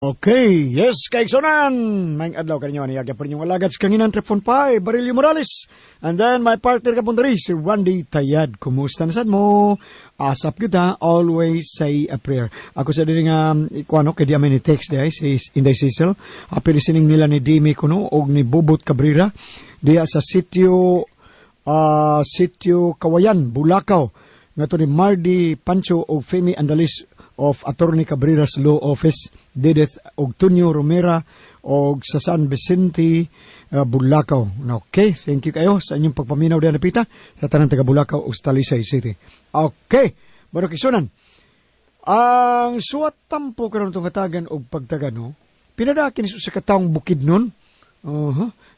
Okay, yes, kaigsonan! Maing adlaw kaninyo ni Aga Parinyong Alagad sa kanginan Trepon Pai, Barilio Morales. And then my partner kapundari, si Randy Tayad. Kumusta na sad mo? Asap kita, always say a prayer. Ako sa din nga, ikuano, kaya di amin ni text di si Inday Cecil. Apilisining nila ni Dimi Kuno, o ni Bubot Cabrera. Diya sa sitio Kawayan, Bulacau. Nga to ni Mardi Pancho o Femi Andalis of Attorney Cabrera's Law Office, Dideth og Tunyo Romera og sa San Vicente, Bulacau. Okay, thank you kayo sa inyong pagpaminaw diyan napita sa tanang taga Bulacau ug Talisay City. Okay, baro kisunan. Ang suwat tampo karon tong katagan og pagtagan no. Pinadakin isu sa kataong bukid nun.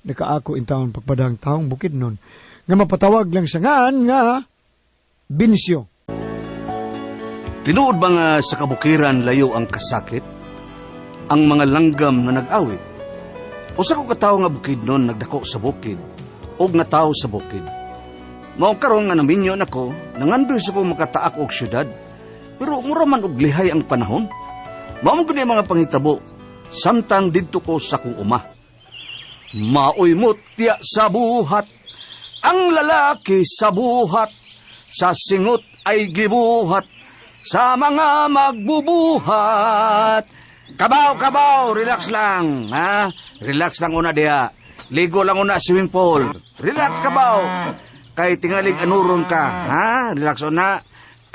Nakaako in taon pagpadang taong bukid nun. Nga mapatawag lang sa ngan nga Binsyo. Tinuod ba nga sa kabukiran layo ang kasakit? Ang mga langgam na nag-awit? O sa ko kataw nga bukid nun nagdako sa bukid o nataw sa bukid? Mao karon nga naminyo nako, nangandoy sa ko makataak og syudad, pero muraman og lihay ang panahon. Mao mo gani mga pangitabo, samtang didto ko sa kong uma. Maoy mutya sa buhat, ang lalaki sa buhat, sa singot ay gibuhat, sa mga magbubuhat. Kabaw, relax lang, ha? Relax lang una diha. Ligo lang una swimming pool. Relax, kabaw. Kay tingalig anuron ka, ha? Relax una.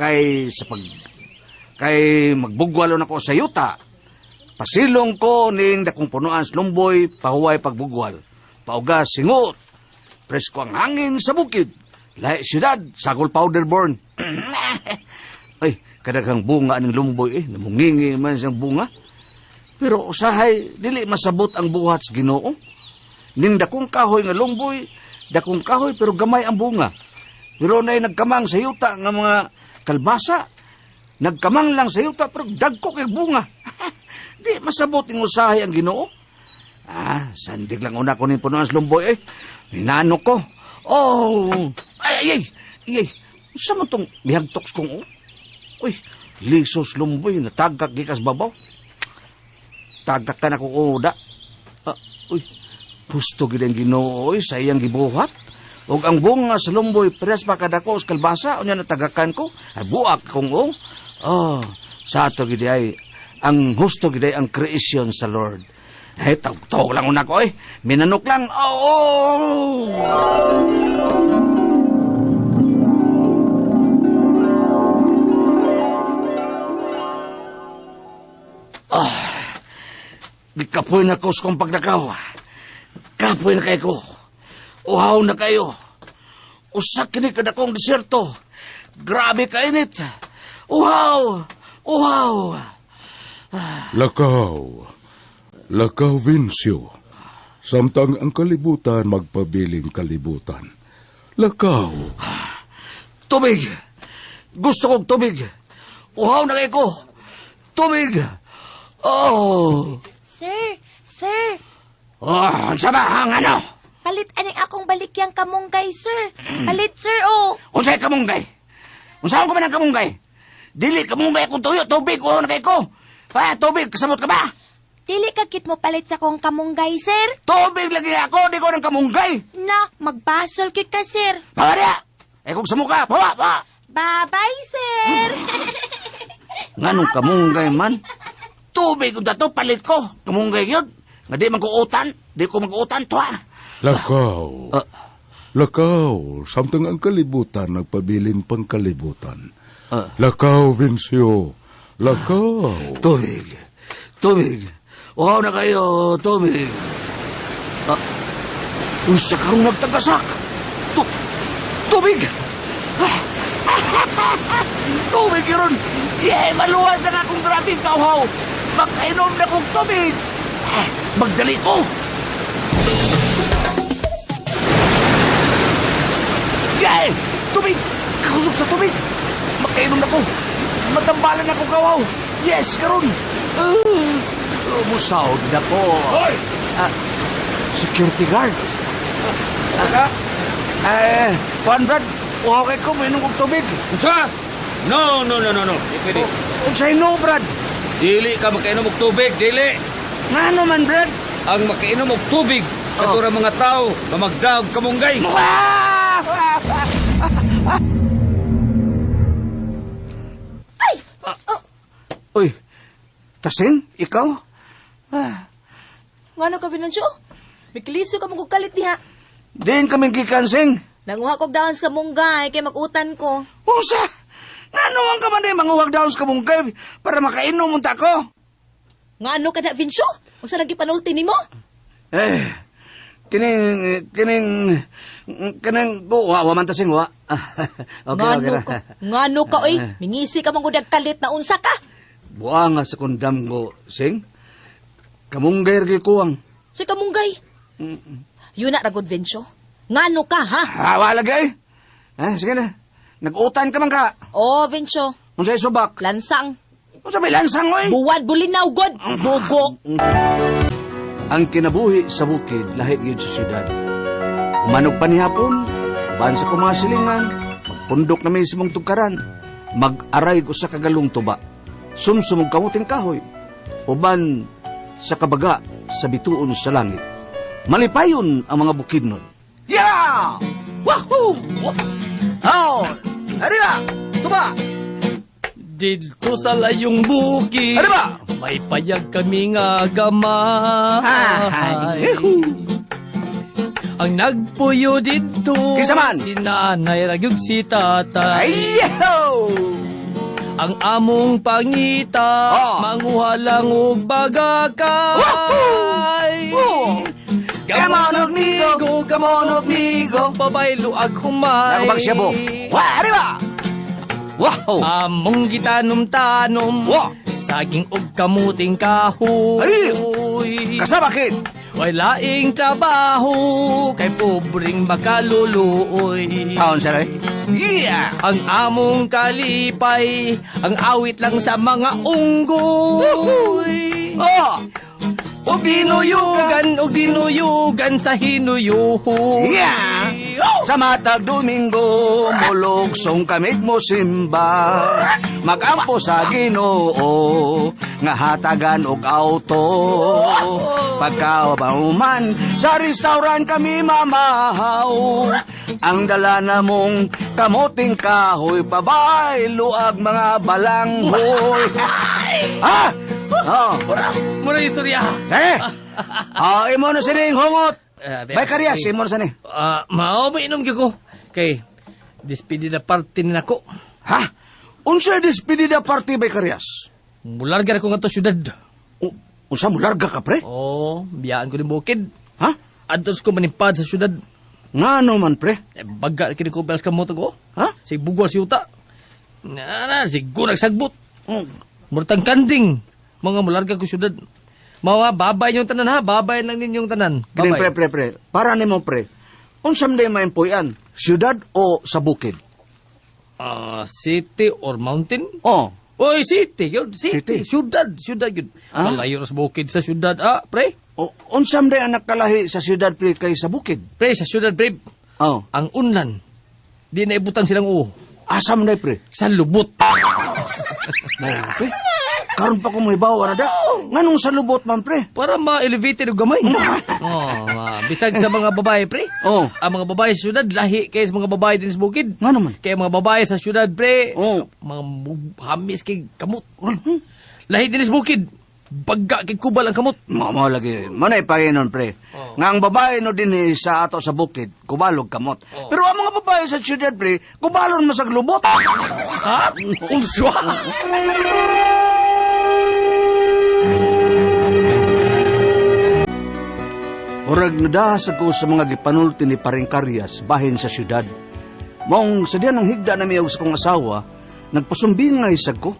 Kay magbugwalo na ko sa yuta. Pasilong ko ning dakong punuan sa lumboy, pahuway pagbugwal. Pauga singot. Presko ang hangin sa bukid. Lahi siyudad, sagol powder born. Ay, kadaghang bunga ng lumboy namungingi man siyang bunga. Pero usahay, dili masabot ang buhat sa Ginoo. Ning dakong kahoy nga lumboy, dakong kahoy pero gamay ang bunga. Pero na'y nagkamang sa yuta nga mga kalbasa. Nagkamang lang sa yuta pero dagko kay bunga. Di masabot ng usahay ang Ginoo. Sandig lang una ko ng punuan sa lumboy Ninanok ko. Oh! Ay! Sa mo tong bihagtoks kong Uy, lisos lumboy, natagak gikas babaw. Tagak ka na kong uda. Uy, pusto gidang Ginoo, sa iyang gibuhat. Og ang bunga sa lumboy, peres pa kadako sa kalbasa, o niya natagakan ko, ay buak kong sa ato giday, ang husto giday ang creation sa Lord. Tawag lang una ko, minanok lang. Kapoy na ko sa kong pagdakaw. Kapoy na kayo ko. Uhaw na kayo. Usak kini kada kong deserto. Grabe ka init. Uhaw. Lakaw, Vinsyo. Samtang ang kalibutan magpabiling kalibutan. Lakaw. Tubig. Gusto kong tubig. Uhaw na kayo ko. Tubig. Sir. Sama ang ano? Palit aning akong balikyang kamunggay, sir. Palit, sir, Unsay kamunggay? Unsaon ko man ang kamunggay? Dili kamunggay akong tuyo, tubig, uhaw na kayo ko. Tubig, kasamot ka ba? Dili ka kit mo palit sa kong kamunggay, sir. Tubig lagi ako, di ko ng kamunggay. Na, magbasol kit ka, sir. Pawarya! Kung sa mukha, pawa! Bye-bye, sir. Nganong kamunggay man? Tubig ko dato, palit ko. Kamunggay yun. Nga di mag-uutan. Di ko mag-uutan, tuwa. Lakaw, samtang ang kalibutan nagpabilin pang kalibutan. Lakaw, Vinsyo. Lakaw. Tubig. Uhaw na kayo, tubig. Unsa karong nagtagasak? Tubig! Tubig yun! Maluwas na akong grabing kauhaw! Magkainom na kong tubig! Magdali ko! Tubig! Kakusog sa tubig! Magkainom na ko! Matambalan na kong kauhaw! Yes, karon! Musawag na ko! Hoy! Security guard! Juan Brad, uhaw kay ko, mainom kong tubig! Unsa? No. Di pwede. Unsay no, Brad? Dili ka makainom og tubig, dili. Ngano man, Brad? Ang makainom og tubig katura mga tao nga magdaog kamunggay. Uy, Tasing, ikaw? Ngano ka, Binansyo? Mikiliso ka mong kalit niya. Diin kaming gikansing. Nanguha kog dahon sa kamunggay kay makutan ko. Usa, ngano ang ka man din manguwag daw sa kabunggay para makainom unta ko? Ngano ka na, Vinsyo? Unsa lagi panulti nimo? Kining, wa man Tasing, wa. Ngano ka? Ngano ka, oy? Mingisi ka mong kalit na unsa ka? Buang nga sa kundam ko, Sing. Kamunggay rin kuwang. Si kamunggay. Yun na, ragod, Vinsyo. Ngano ka, ha? Wala gay. Sige na. Nag-utan ka man ka. Oo, Vinsyo. Unsay subak. Lansang. Unsa may lansang, oy? Buwan, bulinaw, god. Bogo. Ang kinabuhi sa bukid, lahi gyud sa syudad. Umanog pa ni hapon, uban sa kumasilingan, magpundok na may simong tugkaran, mag-aray ko sa kagalong tuba, sumsumog kamuting kahoy, uban sa kabaga sa bituon sa langit. Malipayon ang mga bukid nun. Yeah! Wahoo! Oh! Arriba! Tuba! Dito sa layong bukid, Arriba! may payag kami nga gamay. Ang nagpuyo dito, Kisaman! si nanay ragyog si tatay. Ayaw! Ang among pangita, manguha lang og bagakay. Kamonog nigo, kamonog nigo. Babaylo ag humay. Nakabag siya bo. Wah, arriba! Wow! Among gitanum-tanom, saging og kamuting kahoy. Kasabakit! Way laing trabaho, kay pobreng makaluluoy. Taon siya rin? Yeah! Ang among kalipay, ang awit lang sa mga unggoy. Og dinuyugan sa hinuyuho. Yeah! Sa matag Domingo, mulugsong kamig mo simba. Magampo sa Ginoo, nga hatagan og auto. Pagkabauman, sa restaurant kami mamahaw. Ang dala na mong kamuting kahoy, babay, luag mga balanghoy. Ha? Muna istorya. Imo na sining hungot. Bay karyas, imo na sani. Mao ba inom ko? Kay, despedida party na ko. Ha? Unsa despedida party bay karyas? Mularga na ko nga to syudad. Unsa mo larga ka, pre? Biyaan ko ni bukid. Ha? Adtos ko manimpad sa syudad. Ngano man, pre? Baga kini ko belas kamoto ko. Ha? Si bugwal si uta. Siguro nagsagbot. Murtang kanding. Mga mularga ko syudad. Mga babay yung tanan ha. Babay lang ninyong tanan. Kining, Babay. pre. Para nimo, pre. Unsam day maimpuyan? Syudad o sa bukid? City or mountain? Oh. Oy, city. Yun, city. City. Syudad yun. Malayo na sa bukid sa syudad. Pre? Unsam day ang nakalahi sa syudad, pre, kay sa bukid? Pre, sa syudad, pre. Oh. Ang unlan. Di na ibutang silang Asam day, pre? sa lubot. Pre, karon pa ko mo ibaw, da. Nganong sa lubot man, pre? Para ma-elevated o gamay. Bisag sa mga babae, pre. Oh. Ang mga babae sa syudad, lahi kay sa mga babae din sa bukid. Ngano man? Kaya mga babae sa syudad, pre, Oh. mga hamis kay kamot. Lahi din sa bukid. Bagga kay kubal ang kamot. Mao lagi. Manay Panginoon, pre. Nga ang babae no din sa ato sa bukid, kubalog kamot. Pero ang mga babae sa syudad, pre, kubalon mo sa lubot. Ha? Unswa? Orag nadahas ako sa mga gipanulti ni Paring Karyas bahin sa syudad. Maong sadya ng higda na miyaw sa kong asawa, nagpasumbingay sa ko.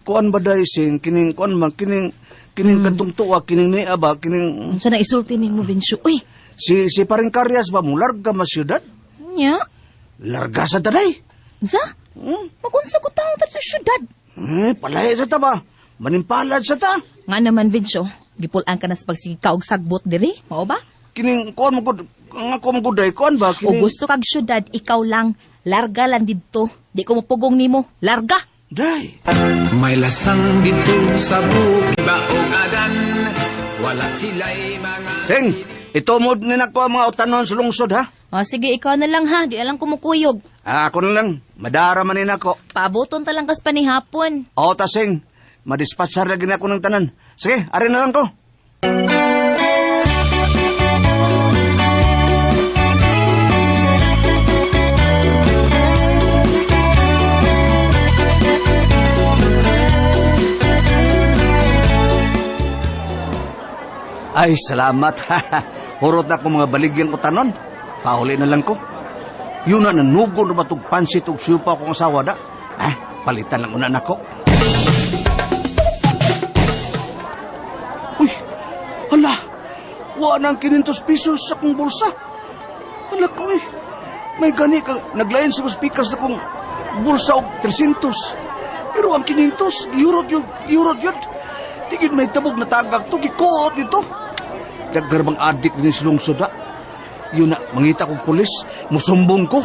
Kuan ba day sing, kining kadtong tuwa, kining niya ba, kining... Unsa na isulti nimo, Vinsyo? Uy, Si Paring Karyas ba mo, larga ma syudad? nya? Larga sa daday. Unsa? Magunsa ko tao sa syudad. Palaya sa ta ba? Manimpalad sa ta. Nga naman, Vinsyo, gipulan ka na sa pagsikaw og sagbot diri, mao ba? Kining, kuan mo ko, nga ko mo kuday, kuan ba? O Kining... gusto kag syudad, ikaw lang, larga lang didto. Di ko mapugong nimo, larga. Day. May lasang dito sa bukid baong adan, wala sila'y mga... Sing, ito mo din ako ang mga utanon sa lungsod, ha? O sige, ikaw na lang ha. Di na lang kumukuyog. Ako na lang, madara manin ako. Paabuton talang kas panihapon. O, tasing, madispatchar lagi na ako ng tanan. Sige, arin na lang ko. Ay, salamat. Hurot na akong mga baligyang utanon. Pauli na lang ko. Yun na nanugo na ba itong pansit o syupa akong asawa da? Palitan lang una na ko. Uy, hala. Wala nang 500 pesos sa akong bulsa. Hala ko may gani ka. Naglayan sa pikas na kong bulsa og 300. Pero ang 500, eurot yun. Tigid may tabog na tagak to, gikuot nito. Daggarbang adik din si lungsod ha. Yun na, mangita kong pulis, musumbong ko.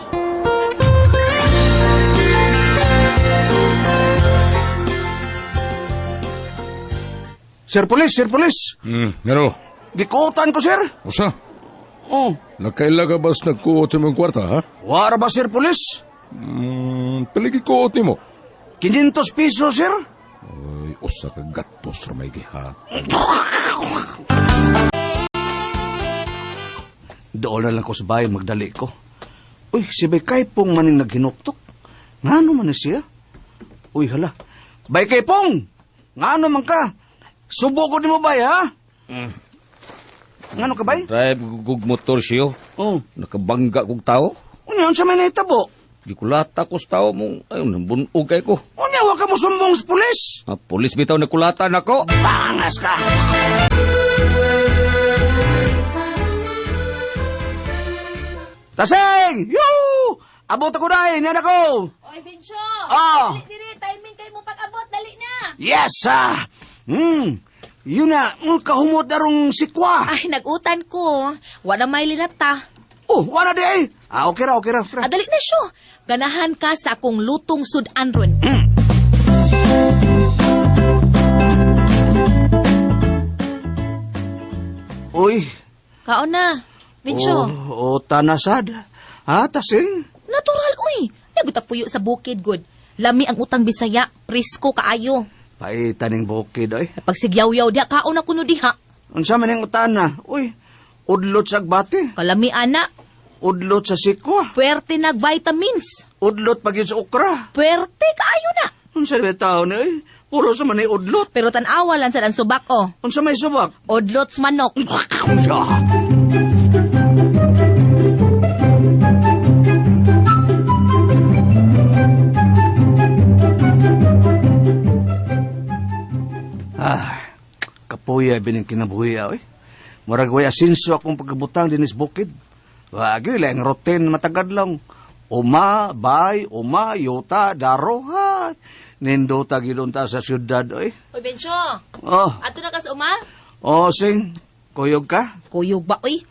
Sir Police. Ngano? Gikuotan ko, sir. Usa? Oh, Nakailagabas nagkuot sa mong kwarta, ha? wara ba, Sir Police? Palagi kuot ni mo. 500 pesos, sir. Ay, usa ka gatos ra may gihat. Doon na lang ko sa bahay, magdali ko. Uy, si Bay Kaipong maning naghinuktok. Ngano man na siya? Uy, hala. Bay Kaipong! Ngano man ka? Subo ko di mo, Bay, ha? Ngano ka, Bay? Drive gug motor siyo. Oh. Nakabangga kong tao. Unyan sa may naitabo. Di ko lata ko sa tao mo. Ayun, nabunog kay ko. Unya, wag ka mo sumbong sa pulis. Pulis bitaw na kulatan ako. Pangas ka. Taseng! Yoo! Abot ako dahil, yan ako! Oy, Bencho! Ah! Dili, timing kayo mo pag-abot. Dali na! Yes, Yun na, kahumot darong sikwa. Ay, nagutan ko. Wala may linata. Oh, wala di ay. Okay ra. Dali na siyo. Ganahan ka sa akong lutong sudan ron. Uy. Kaon na. Bencho. Tanasad. Ha, tasing? Natural, uy. Naguta puyo sa bukid, good. Lami ang utang Bisaya. Presko kaayo. Paitaning bukid, ay. Pag sigyaw-yaw diha, kaon na kuno diha. Unsa man yung utana? Uy, udlot sa agbati. Kalami ana. Udlot sa sikwa. Puwerte nag vitamins. Udlot pag yun sa okra. Puwerte kaayo na. Unsa may tao na, ay. Puro sa man ay udlot. Pero tanawa lang sa subak, oh. Unsa may subak? Odlots manok. Kapuya bining kinabuhi, ay. Maragway asinso akong pagkabutang dinis bukid. Wagi lang routine matagad lang. Uma, bay, yuta, daro, ha. Nindo tagilon ta sa syudad, oy. Uy, Bencho. Oh, Ato na ka sa uma? sing, kuyog ka? Kuyog ba, uy?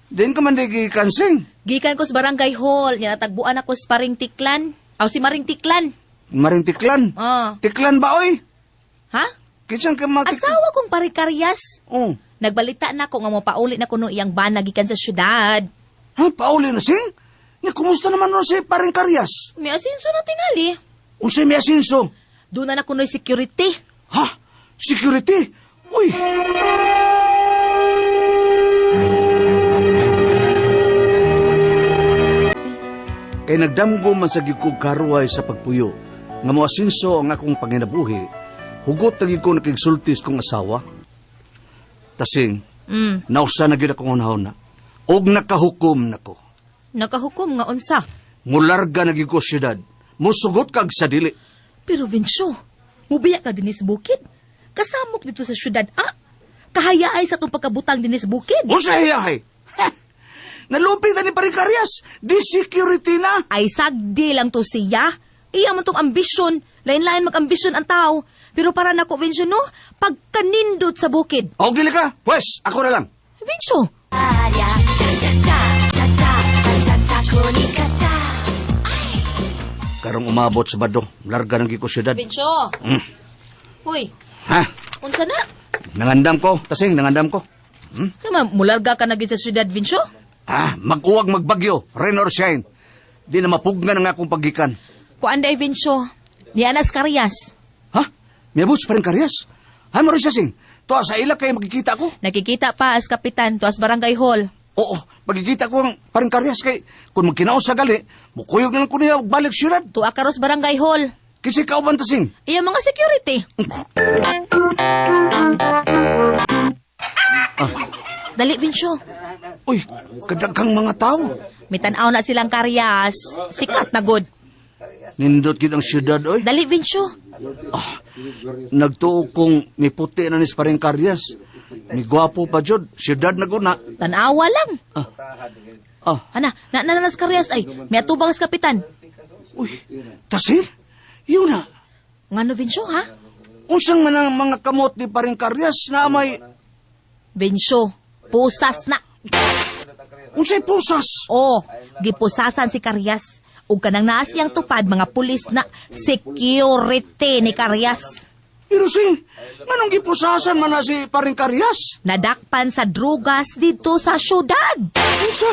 Din ka man digikan, sing. Gikan ko sa barangay hall. Yan natagbuan ako sa paring tiklan. Aw, si Maring Tiklan. Maring tiklan. Oh. Tiklan ba, oy? Ha? Kitsan ka matik... Asawa kong parikaryas. Oh. Nagbalita na ko nga mo pauli na kuno iyang bana gikan sa syudad. Ha, pauli na, sing? Nga, kumusta naman nun si paring karyas? May asinso na tingali. Unsay may asinso? Doon na kuno'y security. Ha? Security? Uy! Kay nagdamgo man sa gikog karuay sa pagpuyo, nga mo asinso ang akong panginabuhi, hugot na ko nakigsultis kong asawa. Tasing, nausa na gyud akong unahon na. Og nakahukom nako. Nakahukom nga unsa. Mularga na gyud ko syudad. Musugot kag sa dili. Pero Vincio, mubiya ka dinis bukid. Kasamok dito sa syudad, Kahayaay sa itong pagkabutang dinis bukid. Unsa hiyahay? Naluping na ni paring karyas. Di security na. Ay sagdi lang to siya. Iya man tong ambisyon. Lain-lain mag-ambisyon ang tao. Pero para nako, Vincio, no? Pagkanindot sa bukid. Og dili ka? Pwes, ako na lang. Vincio, karong umabot sa bado. Larga ng gikusyudad. Vinsyo. Uy, Ha? unsa na? Nangandam ko. Tasing, nangandam ko. Sama, mularga ka na gid sa syudad, Vinsyo? Mag-uwag magbagyo. Rain or shine. Di na mapugna ng akong pagikan. Kuan day, Vinsyo. Ni Anas Karias. Ha? May abuts pa rin karyas? Hay, Marisasing. Tuwa sa ila kayo magkikita ko. Nakikita pa as kapitan tuas barangay hall. Oo, magkikita ko ang paring karyas kay kung magkinaos sa gali, mukuyog na lang ko niya balik siyudad. Tuwa karos barangay hall. Kasi kauban tasing. Iya mga security. Dali, Vinsyo. Uy, kadaghang mga tao. Mitanaw na silang Karias. Sikat na good. Nindot gid ang siyudad, oy. Dali, Vinsyo. Nagtuo kong may puti na nis paring karyas. May gwapo pa jud, siyudad na guna. Tanawa lang. Ah, Nanas Karias ay. May atubang as kapitan. uy, tasir? Yun na. Ngano, Vinsyo, ha? Unsang man ang mga kamot ni paring karyas na may... Vinsyo, pusas na. Unsay pusas? Oh, gipusasan si Karias. Ug kanang naas iyang tupad mga pulis na security ni Karias. Pero manong gipusasan man na si paring karyas? Nadakpan sa drugas dito sa syudad. Unsa?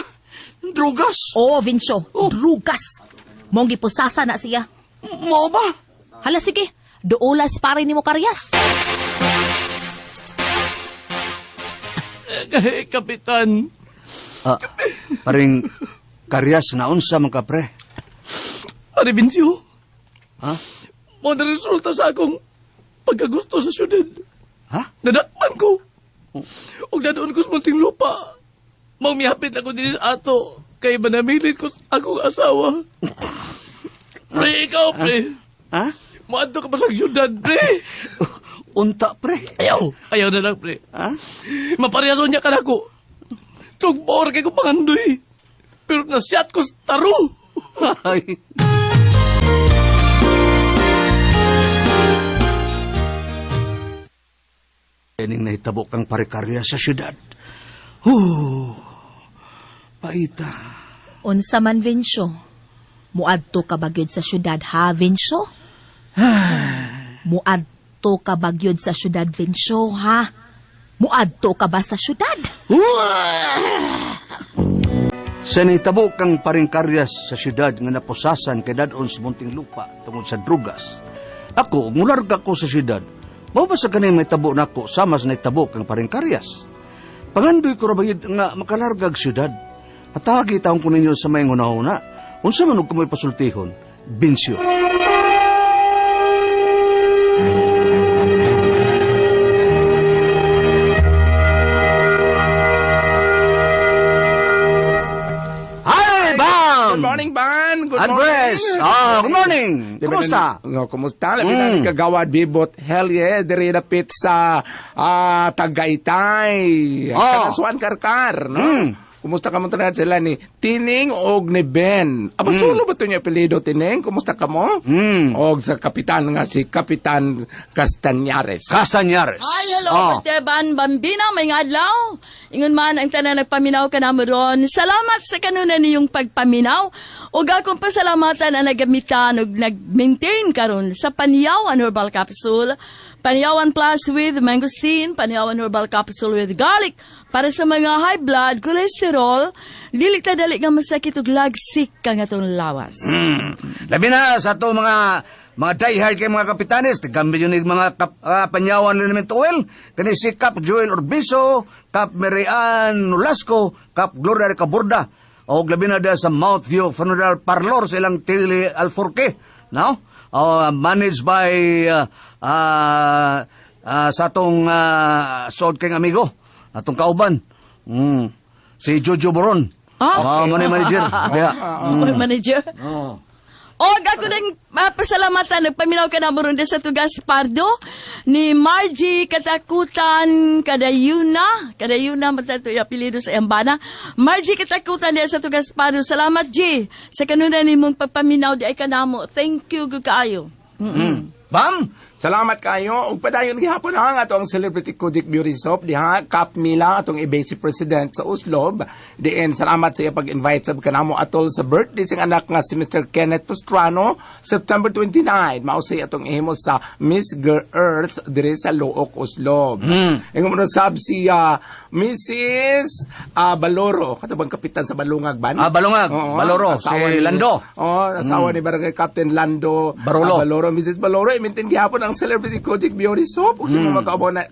Drugas? Oh, Vinsyo, drugas. Mong gipusasan na siya. Mao ba? Hala, sige. Duulas pa rin ni mo, Karias. Kapitan. Paring karyas na unsa man ka pre? Ari Vinsyo. Ha? Mo na resulta sa akong pagkagusto sa syudad. Ha? Nadakpan ko. Ug nadoon ko sa munting lupa. Mao mihapit ako din sa ato. Kay manamilit ko sa akong asawa. Pre, ikaw, pre. Ha? Maadto ka pa sa syudad, pre. Unta pre? Ayaw na lang, pre. Ha? Maparehason niya ka na ko. Tugboor kay ko pangandoy. Pero nasyat ko sa taro. Ay. Yaning nahitabo kang pare-karya sa syudad. Paita. Unsa man, Vinsyo. Muadto ka bagyod sa syudad, ha, Vinsyo? Muadto ka bagyod sa syudad, Vinsyo, ha? Muadto ka ba sa syudad? Sa nahitabo kang paring karyas sa syudad nga napusasan kay dadon sa munting lupa tungod sa drugas. Ako, mularga ko sa syudad. Mao ba sa kanay may tabo nako sama sa nahitabo kang paring karyas? Pangandoy ko rabayid nga makalargag syudad. Atagi taong ko ninyo sa may hunahuna. Unsa man og kumoy pasultihon? Binsyo. Hi, Bam! Good morning, Ban. Good Andres! Good morning! Kumusta? Kumusta? Labi na kagawad bibot. Hell yeah, diri na pizza Tagaytay. Kanasuan karkar, no? Kumusta ka mo tanan sila ni Tining og ni Ben? Aba solo ba to niya apelyido Tining? Kumusta ka mo? Og sa kapitan nga si Kapitan Castañares. Castañares. Ay, hello, Teban Bambina, may adlaw. Ingon man ang tanan nagpaminaw ka na mo ron. Salamat sa kanuna niyong pagpaminaw. Ug akong pasalamatan ang nagamitan ug nag-maintain karon sa Paniyawan Herbal Capsule. Paniyawan Plus with mangosteen, Paniyawan Herbal Capsule with garlic. Para sa mga high blood, cholesterol, dili ta dali nga masakit ug lagsik kang atong lawas. Labi na sa ito mga diehard kay mga kapitanes, tigambi yun yung mga panyawan liniment oil, kani si Kap Joel Orbiso, Kap Marian Nolasco, Kap Gloria Recaborda, o labi na da sa Mount View Funeral Parlor sa ilang Tili Alforque, no? Managed by sa atong sood kay amigo, atong kauban, si Jojo Boron. Manager. Manager? O, ako nang pasalamatan, nagpaminaw ka na mo ron sa Tugas Pardo, ni Margie Katakutan Kadayuna, matatu yung apelido sa Embana, Margie Katakutan din sa Tugas Pardo, salamat G, sa kanuna ni mong pagpaminaw di ay ka na mo, thank you, kaayo. Bam! Salamat kayo. Ug padayon gihapon ang atong Celebrity Kodik Beauty Soap diha Kap Mila atong i-base president sa Uslob. Diin salamat sa iya pag-invite sa kanamo atol sa birthday sing anak nga si Mr. Kenneth Pastrano September 29. Mao say atong ihimo sa Miss Girl Earth diri sa Luok Uslob. Ingon mo sab si Mrs. Baloro, katubang kapitan sa Balungag ban? Balungag, Baloro, asawa si Lando. Asawa ni Barangay Captain Lando Barolo. Baloro, Mrs. Baloro, imintin gihapon ang Celebrity Kodik Beauty Soap. Kung sino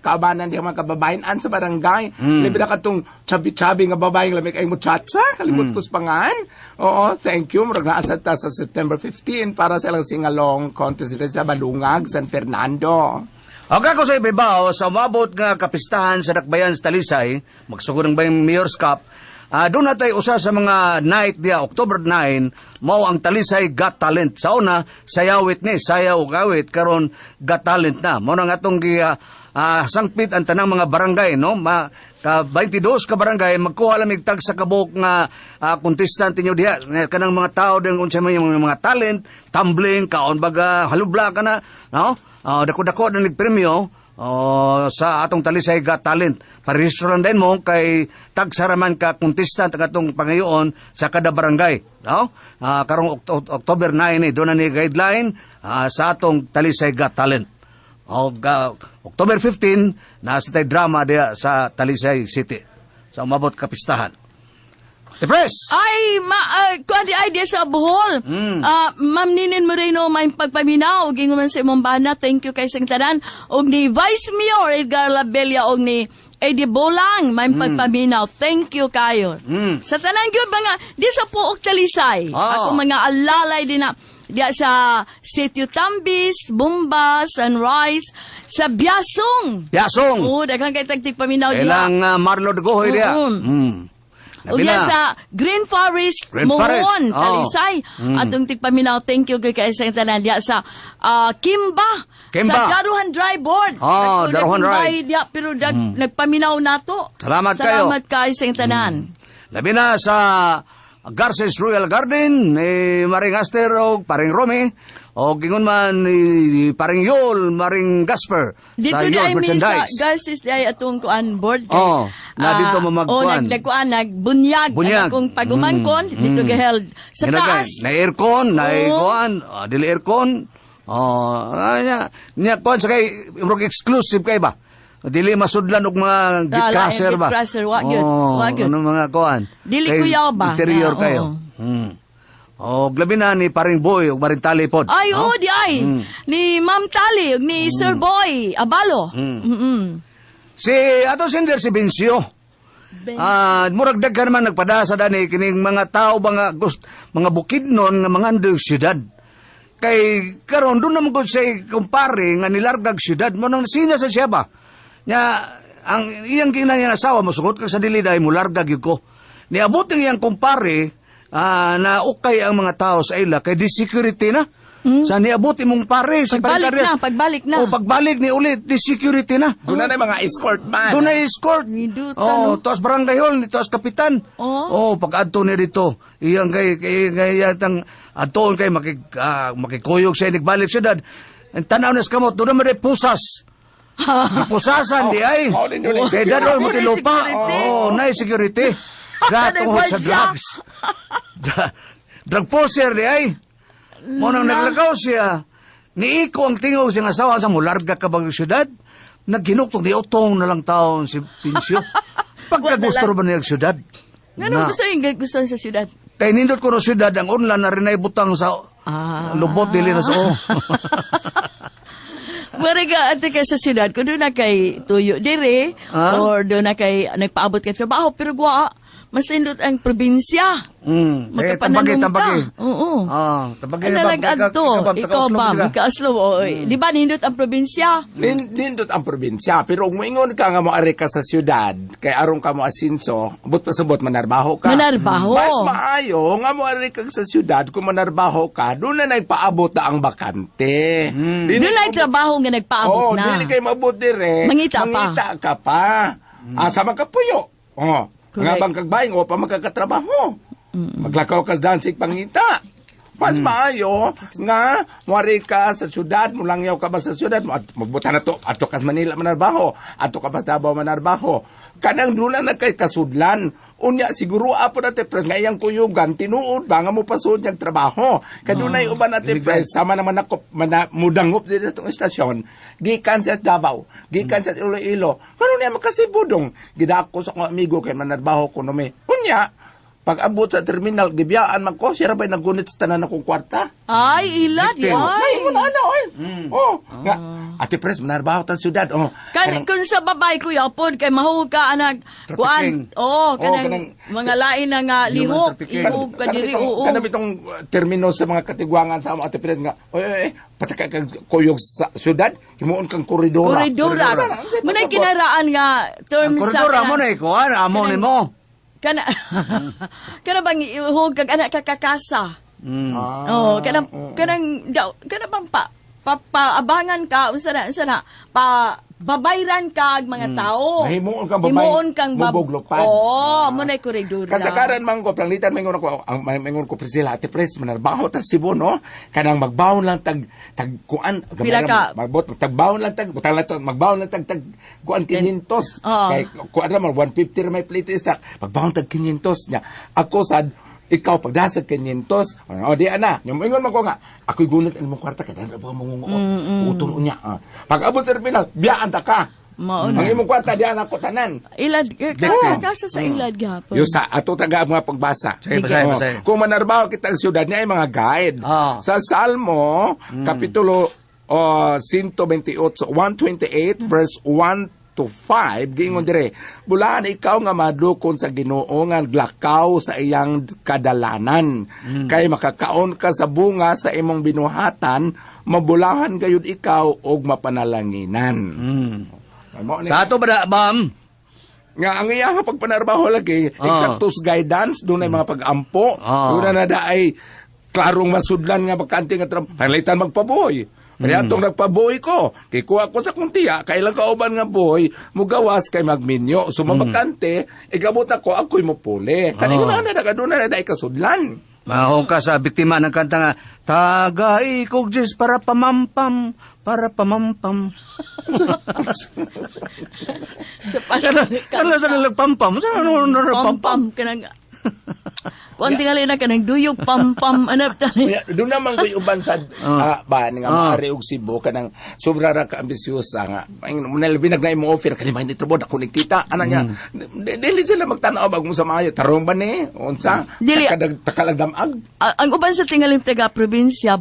kaabanan diya mga kababayan sa barangay. Libi na katong chabi-chabi nga babaeng lamig ay muchacha. Kalimut ko pangan. Oo, thank you. Murag naasad ta sa September 15 para sa ilang singalong contest dito sa Balungag, San Fernando. Okay ko sa ibabaw, sa umabot nga kapistahan sa Dakbayan sa Talisay, magsugod ng bayang Mayor's Cup, doon na tayo usa sa mga night dia, October 9, mao ang Talisay Got Talent. Sa una, sayawit ni, sayaw ug awit, karon Got Talent na. Mao nang atong sangpit ang tanang mga barangay, no? Ka 22 ka barangay, magkuha lamig tag sa kabuk nga contestant inyo diha. Kanang mga tao din unsa man yung mga talent, tumbling, kaon baga, halubla ka na, no? Dako-dako na nagpremyo sa atong Talisay Got Talent. Parehistran din mo kay tagsaraman ka contestant ang atong pangayoon sa kada barangay. No? Karong October 9, doon na ni guideline sa atong Talisay Got Talent. October 15, nasa tayo drama diya sa Talisay City. Sa umabot kapistahan. The press! Ay, kuha di idea sa Bohol. Ma'am Ninin Moreno, may pagpaminaw. Ginguman sa imong bana. Thank you kay Singtaran. Og ni Vice Mayor Edgar Labella og ni Eddie Bolang, may pagpaminaw. Thank you kayo. Sa tanan gyud mga di sa Puok Talisay. Ako mga alalay din na diya sa Sitio Tambis, Bumba, Sunrise, sa Biasong. Biasong! Oo, daghang kay tagtig paminaw diya. Ilang Marlo de Gohoy diya. O yan sa Green Forest, Mohon, Talisay. Atong tigpaminaw, thank you kay sa tanan diya sa Kimba. Sa Daruhan Dry Board. Daruhan Dry. Pero nagpaminaw nato. Salamat kay sa tanan. Labi na sa Garces Royal Garden, ni Maring Aster o Paring Romy, o gingon man ni Paring Yol, Maring Gasper. Dito sa di Yol ay Merchandise. sa Garces di ay atong kuan board. Na dito mo magkuan. Nagbunyag. Kung pagumangkon, dito gaheld. Sa taas. Na aircon, na kuan, dili aircon. Nya kuan sa kay exclusive kay ba? Dili masudlan og mga gitcrusher ba? Gitcrusher, wa gyud. Ano mga kuan? Dili kuyaw ba? Interior kayo. O glabi na ni Paring Boy ug Maring Tali pod. Ay, di ay. Ni Ma'am Tali ug ni Sir Boy Abalo. Si ato sender si Bencio. Murag daghan man nagpadasa dani kining mga tao mga bukidnon nga mga andog syudad. Kay karon doon naman ko say kumpare nga nilargag syudad mo nang sina sa siya ba? Nya ang iyang kinahanglan asawa mo sugot ka sa dili dai mo largag gyud ko. Niabot ng iyang kumpare na ukay ang mga tao sa ila kay di security na. Sa niabot imong pare si pagbalik na. Pagbalik ni ulit di security na. Doon na mga escort man. Doon na escort. Tuas barangay hall, tuas kapitan. Pag-adto ni dito. Iyang kay yatang adtoon kay makikuyog sa inig-balik syudad. Ang tanaw na skamot, doon naman ay pusas. Pusasan di ay. Kaya dadol mo tilupa. Na security. Tungkol sa drugs. Drug poser di ay. Munang naglagaw siya, niiko ang tingog siyang asawa sa mularga ka bang syudad, nagginuktok ni Otong na lang taon si Pincio. Pagkagusto ba niya syudad? Nga gusto sa syudad? Kaya nindot ko na syudad, ang unlan na rin ay butang sa lubot dili na sa Mariga, ate ka sa syudad, kung doon na kay tuyo dire, or doon na kay nagpaabot ka trabaho, pero mas indot ang probinsya. Tambagi. Oo. Tambagi na nag-adto. Ikaw ba? Magkaaslo. Di ba nindot ang probinsya? Nindot ang probinsya. Pero kung maingon ka nga mo-ari ka sa syudad, kay arong ka mo asinso, but pasabot manarbaho ka. Manarbaho. Mas maayo nga mo-ari ka sa syudad, kung manarbaho ka, doon na nagpaabot na ang bakante. Doon na trabaho nga nagpaabot na. Dili kayo mabot dire. Mangita ka pa. Asa man ka puyo. Nga bang kagbayang o pa magkakatrabaho. Maglakaw ka dansig pangita. Mas maayo nga muari ka sa syudad, mulangyaw ka ba sa syudad, magbuta na to, ato ka sa Manila manarbaho, ato ka ba sa Davao manarbaho. Kanang dula na kay kasudlan. Unya siguro apo na te pres ngayang kuyugan tinuod ba nga mo pasud yang trabaho. Kadunay uban na te pres sama naman ako mudangop dito sa istasyon. Gikan sa Davao, gikan sa Iloilo. Ngano niya makasibudong gidako sa akong amigo kay manarbaho ko no me. Unya pag abot sa terminal, gibiyaan man ko, siya ba'y nagunit sa tanan akong kwarta? Ay, ilad, Ay, ay. mo na, oy. Oh, nga, ate pres, manarbaho ta syudad. Oh, Kung sa babay ko yapon, kay mahug ka, anak, kuan, kanang mga lain na nga lihok, ihog ka diri, oo. Kanang itong termino sa mga katigwangan sa ate pres nga, oy, pataka kang kuyog sa syudad, himuon kang koridora. Koridora. Muna'y kinaraan nga term Ang sa... koridor, amo na ikuan, amo ni mo. Kana bang ihog kag anak kakakasa. Oh, kanang bang paabangan ka unsa na babayran ka mga tao. Himuon kang babay. Himuon kang bubuglopan. mo na koridor. Kasakaran man ko plangitan mangon ko ang mangon ko Priscilla ate pres manarbaho ta Cebu no kanang magbawon lang tag kuan Pila ka? magbot tagbawon lang tag butang lang magbawon lang tag kuan 500 kay kuan ra man 150 ra may plate stock magbawon tag 500 nya ako sad ikaw pagdasag 500 o di ana yung ingon man ko nga ako'y gunit ang mong kwarta kada ba mo utol unya pag abot sa terminal biyaan ta ka ang imong kwarta di ana ko tanan Ilad kasa sa ilad gapon. Yusa, ato taga mga pagbasa. Sige, basahin. Kung manarbaho kita ang syudad niya ay mga guide. Sa Salmo, Kapitulo 128, verse 1 to 5, giingon dire, bulaan ikaw nga madukon sa Ginoo nga glakaw sa iyang kadalanan. Kay makakaon ka sa bunga sa imong binuhatan, mabulahan gayud ikaw og mapanalanginan. Sa ato ba bam? Nga ang iyang pagpanarbaho lagi, exactus guidance, doon ay mga pag-ampo, doon na ay klarong masudlan nga bakante nga palitan magpaboy. Kaya itong nagpaboy ko, kikuha ko sa kuntiya, kailang kauban nga boy, mugawas kay magminyo. So mabakante, igabot ako'y mupuli. Kanina doon na ay kasudlan. Mahong ka sa biktima ng kanta nga, tagay kog Diyos para pamampam. Kala sa nagpampam? Saan ano Pam-pam kanang kuan tingali na kanang duyog pam-pam anap ta. Doon naman ko'y uban sa ba nga maari og Cebu kanang sobra ra ka ambisyosa nga. Binag na imo offer kani may nitrobod ako nikita ana niya. Dili sila magtanaw bag mo sa maayo tarong ba ni unsa? Takalagdamag. Ang uban sa tingaling taga probinsya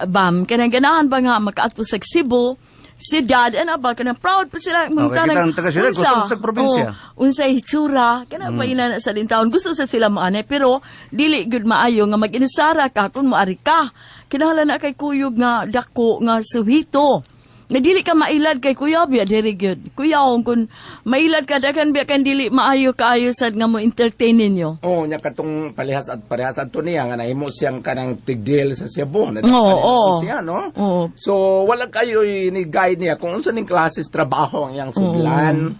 bam kanang ganahan ba nga makaadto sa Cebu si dad ana ba kanang proud pa sila mong kitang taga sila gusto sa probinsya. Unsay hitsura kana pa ina sa lintawon gusto sa sila maanay pero dili gud maayo nga mag-inusara ka kun moari ka kinahanglan na kay kuyog nga dako nga suhito na dili ka mailad kay kuya biya diri gyud kuyaon kun mailad ka dagan biya kan dili maayo kaayo sad nga mo entertain ninyo. Nya katong parehas adto niya nga nahimo siyang kanang tigdil sa Cebu na siya no. So wala kayo ni guide niya kung unsa ning klases trabaho ang iyang sudlan.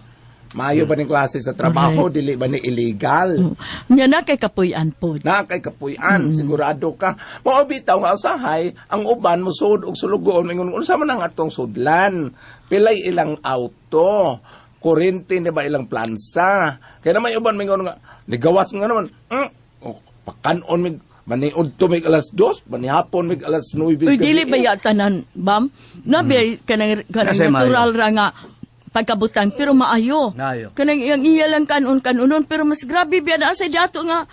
Maayo ba ning klase sa trabaho, dili ba ni illegal? Nya na kay kapuy-an pod. Na kay kapuy-an, sigurado ka. Mao bitaw nga usahay, ang uban mo sud og sulugon ingon unsa man ang atong sudlan? Pilay ilang auto, kuryente ni ba ilang plansa. Kaya naman uban mingon nga nigawas nga naman. Pakanon mig maniud to mig alas 2, manihapon mig alas 9. Uy, dili ba ya tanan, bam? Nabi kanang natural ra nga pagkabutan pero maayo. Kanang iyang iya lang kanon pero mas grabe biya na sa dato nga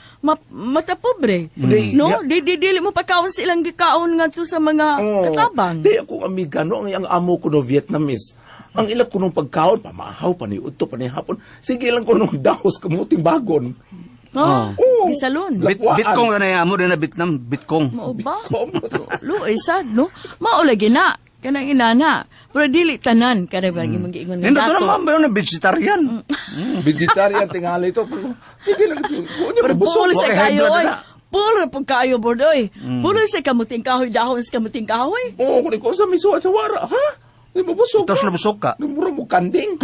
mata pobre. No? Dili mo pagkaon sa ilang gikaon nga to sa mga katabang. Di ako amiga no ang amo ko no Vietnamese. Ang ila ko nung pagkaon pamahaw paniud to panihapon. Sige lang ko nung dahos kamuting bagon. Bisalon. Bitkong na amo din na Vietnam, bitkong. Mao ba? Luoy sad no. Mao lagi na. Kanang inana. Pero dili tanan kada ba imong giingon nga dato. dato. Hindi naman na vegetarian. Vegetarian tingali to. Sige lang. Pero bull sa kayo oy. Bull pag kayo bordoy. Bull sa kamuting kahoy dahon sa kamuting kahoy. Kung ko sa miso at sa wara, ha? Di mo busog. Tapos na busog ka. Mura mo kanding.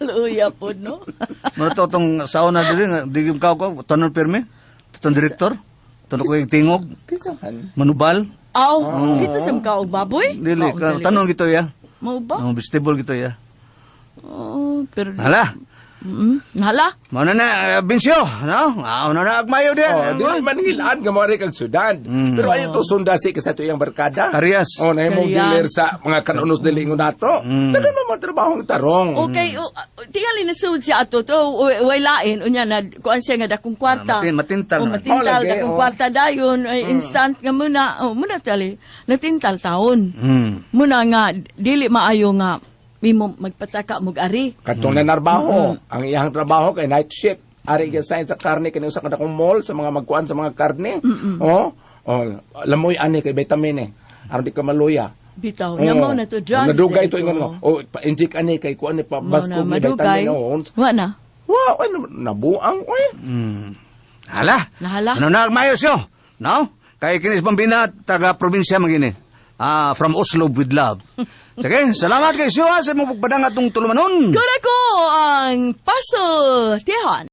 Luya po, no? Mara to itong sauna dili nga digim ka ko tanon pirmi. Itong direktor. Tanong ko yung tingog, Kisahan. manubal. Aw, dito sa mga og baboy? Dili, Mao, tanong gito ya. Mao ba? Oh, vegetable gito ya. Oh, pero... Hala, Hala? mao na Binsyo, no? Ano na agmayo Oh, dia. dili man ngilaan nga mo kag syudad. Pero ayo to sundasi ka sa tuyang barkada. Karyas. Oh, na imong Kaya- dealer sa mga kanunos dili ngo nato. Dagan mo trabaho ng tarong. Okay, tingali na sud siya ato to, way lain, unya na, kuan siya nga dakong kwarta. Matintal O, na. matintal, Oh, lagi, dakong oh. kwarta dayon, ay instant nga muna, muna tali, natintal taon. Muna nga, dili maayo nga, mimo magpataka mog ari. Katong nanarbaho, ang iyang trabaho kay night shift. Ari gyud sa karne kini usa ka dakong mall sa mga magkuan sa mga karne. Oh, lamoy ani kay vitamin aron di ka maluya. Bitaw, namo na to drugs. Nadugay to ingon mo. Oh, pa-inject ani kay kuan ni pa Mao bas na, og madugay. vitamin. Oh, Wa na, wow, ano nabuang oy. Hala. nahala. Ano na agmayo siyo? No? Kay kinis Bambina, taga probinsya magini. From Oslo with love. Sige, salamat kay siyo sa mong pagpadang atong tulumanon. Kura ko ang puzzle, tihan.